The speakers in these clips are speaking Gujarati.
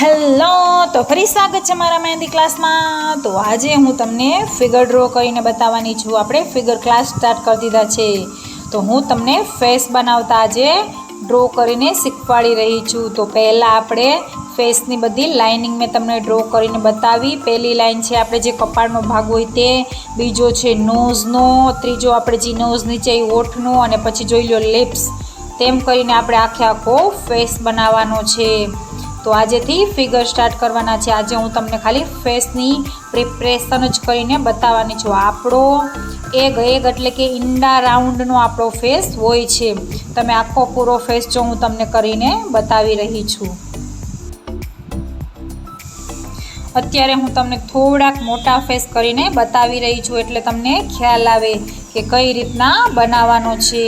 હેલો, તો ફરી સ્વાગત છે મારા મહેંદી ક્લાસમાં। તો આજે હું તમને ફિગર ડ્રો કરીને બતાવવાની છું। આપણે ફિગર ક્લાસ સ્ટાર્ટ કરી દીધા છે। તો હું તમને ફેસ બનાવતા આજે ડ્રો કરીને શીખવાડી રહી છું। તો પહેલાં આપણે ફેસની બધી લાઇનિંગ મેં તમને ડ્રો કરીને બતાવી। પહેલી લાઇન છે આપણે જે કપાળનો ભાગ હોય તે, બીજો છે નોઝનો, ત્રીજો આપણે જે નોઝ નીચે ઓઠનો, અને પછી જોઈ લો લિપ્સ। તેમ કરીને આપણે આખો ફેસ બનાવવાનો છે। તો આજેથી ફિગર સ્ટાર્ટ કરવાના છે। આજે હું તમને ખાલી ફેસની પ્રિપરેશન જ કરીને બતાવવાની છું। આપણો એગ એટલે કે ઈંડા રાઉન્ડનો આપણો ફેસ હોય છે। તમે આખો પૂરો ફેસ જો હું તમને કરીને બતાવી રહી છું। અત્યારે હું તમને થોડાક મોટા ફેસ કરીને બતાવી રહી છું, એટલે તમને ખ્યાલ આવે કે કઈ રીતના બનાવવાનો છે।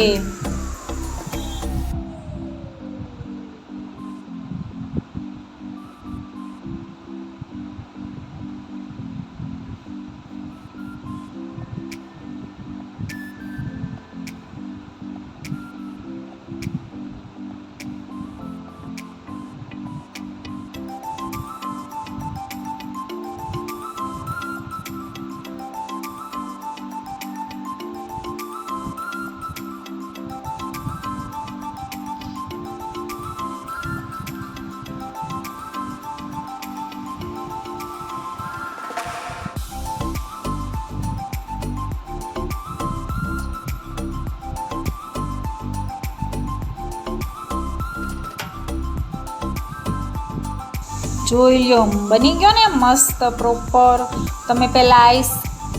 જોઈ લો, બની ગયો ને મસ્ત પ્રોપર। તમે પહેલાં આઈસ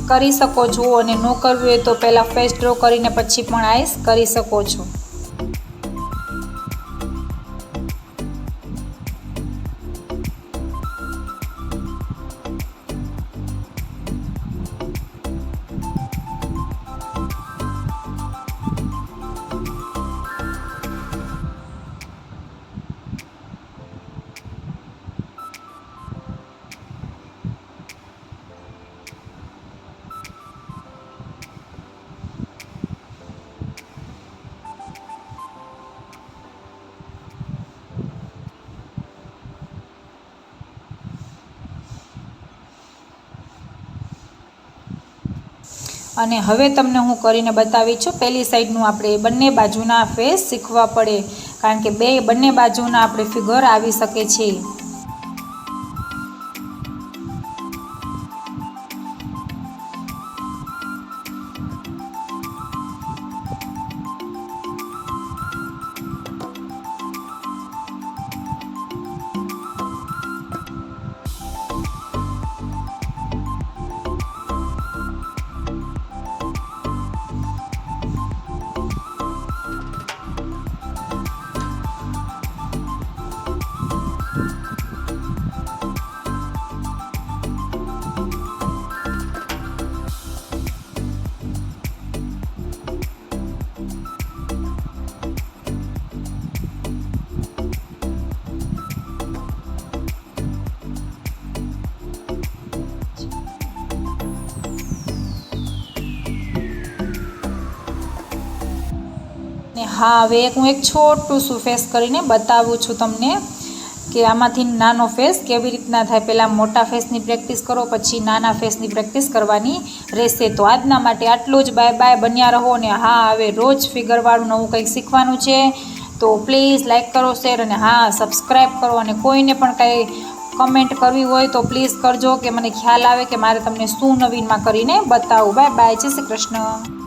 કરી શકો છો, અને ન કરવું હોય તો પહેલાં ફેસ ડ્રો કરીને પછી પણ આઈસ કરી શકો છો। અને હવે તમને હું કરીને બતાવી છું। પહેલી સાઈડનું આપણે બંને બાજુના ફેસ શીખવા પડે, કારણ કે બંને બાજુના આપણે ફિગર આવી શકે છે। હા, હવે હું એક છોટું શું ફેસ કરીને બતાવું છું તમને કે આમાંથી નાનો ફેસ કેવી રીતના થાય। પહેલાં મોટા ફેસની પ્રેક્ટિસ કરો, પછી નાના ફેસની પ્રેક્ટિસ કરવાની રહેશે। તો આજના માટે આટલું જ। બાય બાય, બન્યા રહો ને। હા, હવે રોજ ફિગરવાળું નવું કંઈક શીખવાનું છે। તો પ્લીઝ લાઈક કરો, શેર, અને હા સબસ્ક્રાઈબ કરો। અને કોઈને પણ કંઈ કમેન્ટ કરવી હોય તો પ્લીઝ કરજો, કે મને ખ્યાલ આવે કે મારે તમને શું નવીનમાં કરીને બતાવું। બાય બાય, જય શ્રી કૃષ્ણ।